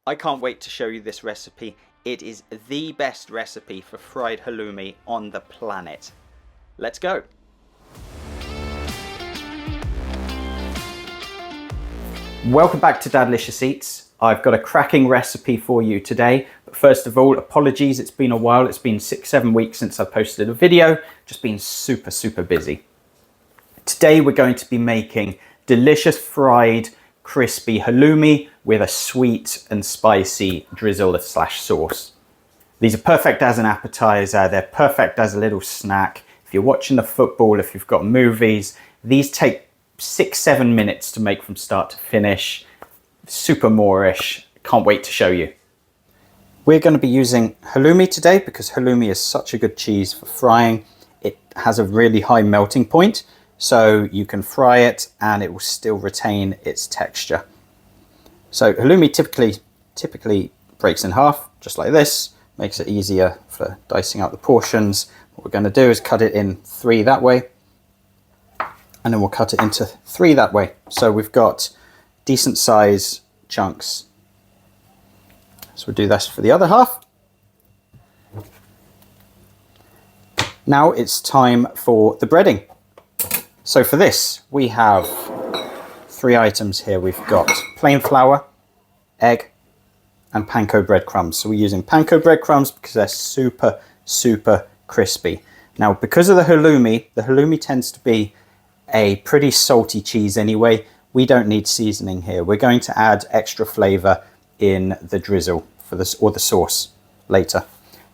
I can't wait to show you this recipe. It is the best recipe for fried halloumi on the planet. Let's go. Welcome back to Dadlicious Eats. I've got a cracking recipe for you today. But first of all, apologies, it's been a while. It's been 6-7 weeks since I posted a video. Just been super busy. Today we're going to be making delicious fried crispy halloumi with a sweet and spicy drizzle slash sauce. These are perfect as an appetizer. They're perfect as a little snack. If you're watching the football, if you've got movies, these take 6-7 minutes to make from start to finish. Super Moorish. Can't wait to show you. We're going to be using halloumi today because halloumi is such a good cheese for frying. It has a really high melting point, so you can fry it and it will still retain its texture. So halloumi typically breaks in half, just like this. Makes it easier for dicing out the portions. What we're going to do is cut it in 3 that way, and then we'll cut it into 3 that way. So we've got decent size chunks. So we'll do this for the other half. Now it's time for the breading. So for this, we have 3 items here. We've got plain flour, egg, and panko breadcrumbs. So we're using panko breadcrumbs because they're super crispy. Now, because of the halloumi tends to be a pretty salty cheese anyway. We don't need seasoning here. We're going to add extra flavor in the drizzle for this, or the sauce, later.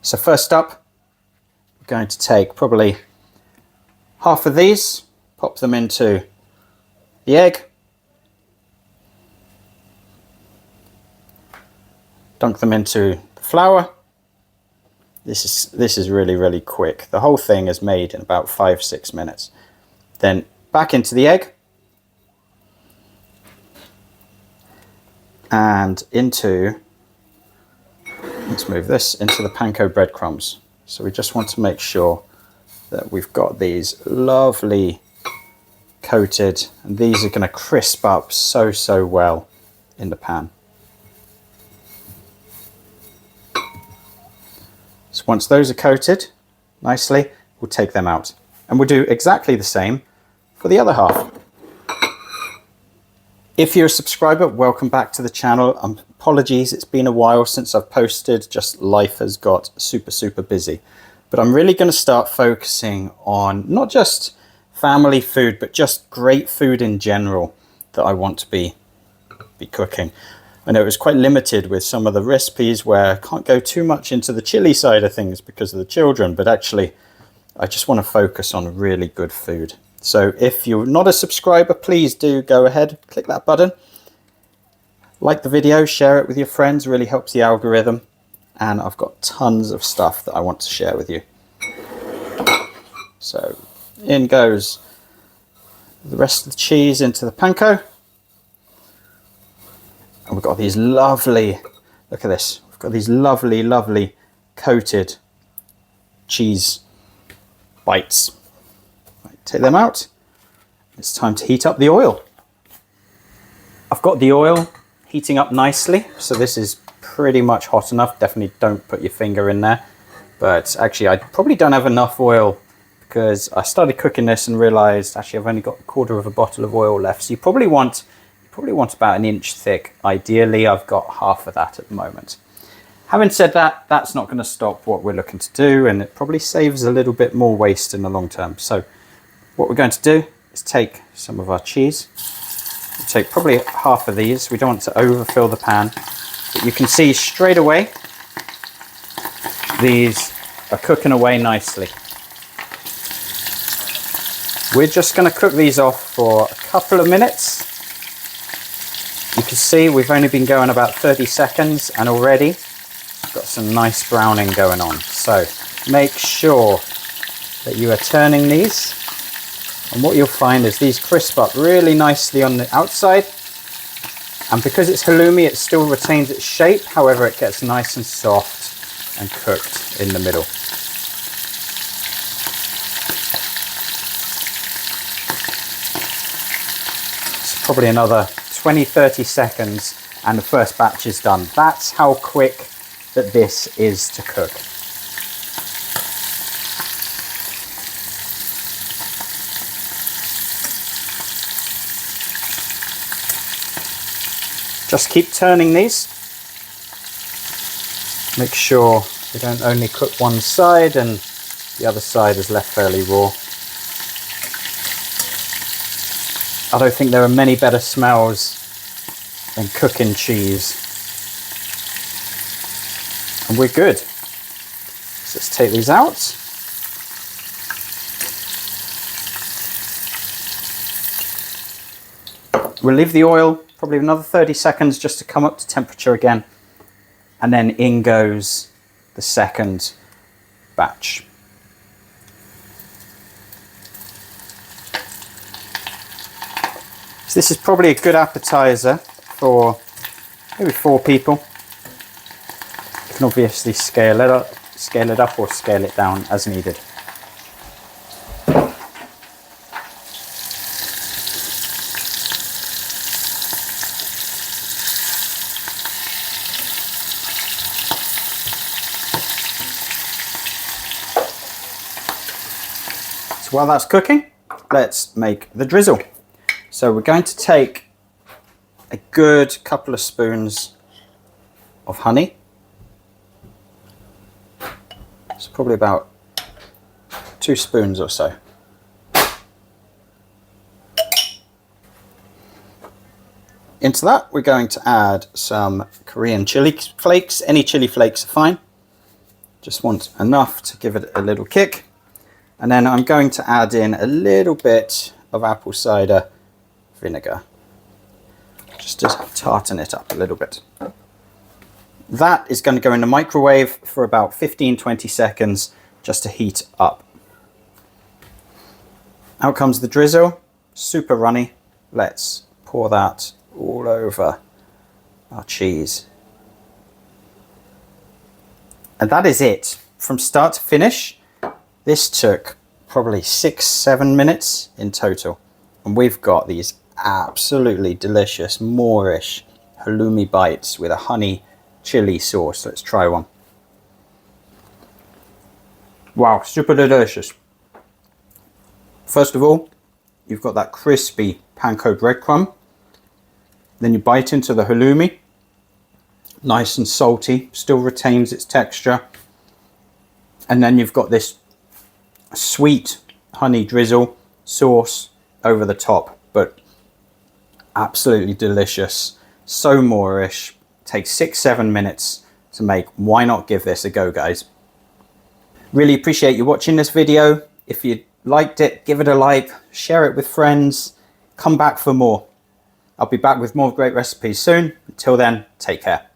So first up, we're going to take probably half of these, pop them into the egg, dunk them into the flour. This is really quick. The whole thing is made in about 5-6 minutes. Then back into the egg and into, let's move this into the panko breadcrumbs. So we just want to make sure that we've got these lovely coated, and these are going to crisp up so well in the pan. So once those are coated nicely, we'll take them out, and we'll do exactly the same for the other half. If you're a subscriber, welcome back to the channel. Apologies, it's been a while since I've posted, just life has got super busy. But I'm really going to start focusing on not just family food, but just great food in general that I want to be cooking. I know it was quite limited with some of the recipes where I can't go too much into the chili side of things because of the children, but actually I just want to focus on really good food. So if you're not a subscriber, please do go ahead, click that button, like the video, share it with your friends, really helps the algorithm. And I've got tons of stuff that I want to share with you. So in goes the rest of the cheese into the panko. And we've got these lovely, look at this, we've got these lovely coated cheese bites. Right, take them out. It's time to heat up the oil. I've got the oil heating up nicely, so this is pretty much hot enough. Definitely don't put your finger in there. But actually I probably don't have enough oil because I started cooking this and realized actually I've only got 1/4 of a bottle of oil left. So you probably want about 1 inch thick. Ideally, I've got half of that at the moment. Having said that, that's not going to stop what we're looking to do, and it probably saves a little bit more waste in the long term. So what we're going to do is take some of our cheese. We'll take probably half of these. We don't want to overfill the pan, but you can see straight away these are cooking away nicely. We're just going to cook these off for a couple of minutes. You can see we've only been going about 30 seconds and already got some nice browning going on. So make sure that you are turning these, and what you'll find is these crisp up really nicely on the outside, and because it's halloumi it still retains its shape, however it gets nice and soft and cooked in the middle. It's probably another 20-30 seconds and the first batch is done. That's how quick that this is to cook. Just keep turning these. Make sure they don't only cook one side and the other side is left fairly raw. I don't think there are many better smells than cooking cheese. And we're good. So let's take these out. We'll leave the oil probably another 30 seconds just to come up to temperature again. And then in goes the second batch. So this is probably a good appetizer for maybe 4 people. You can obviously scale it up or scale it down as needed. So while that's cooking, let's make the drizzle. So we're going to take a good couple of spoons of honey. It's probably about 2 spoons or so. Into that, we're going to add some Korean chili flakes. Any chili flakes are fine. Just want enough to give it a little kick. And then I'm going to add in a little bit of apple cider vinegar, just to tartan it up a little bit. That is going to go in the microwave for about 15-20 seconds just to heat up. Out comes the drizzle, super runny. Let's pour that all over our cheese. And that is it. From start to finish, this took probably 6-7 minutes in total. And we've got these absolutely delicious Moorish halloumi bites with a honey chili sauce. Let's try one. Wow, super delicious. First of all, you've got that crispy panko breadcrumb. Then you bite into the halloumi. Nice and salty, still retains its texture. And then you've got this sweet honey drizzle sauce over the top, but absolutely delicious. So Moorish. Takes 6-7 minutes to make. Why not give this a go, guys? Really appreciate you watching this video. If you liked it, give it a like, share it with friends, come back for more. I'll be back with more great recipes soon. Until then, take care.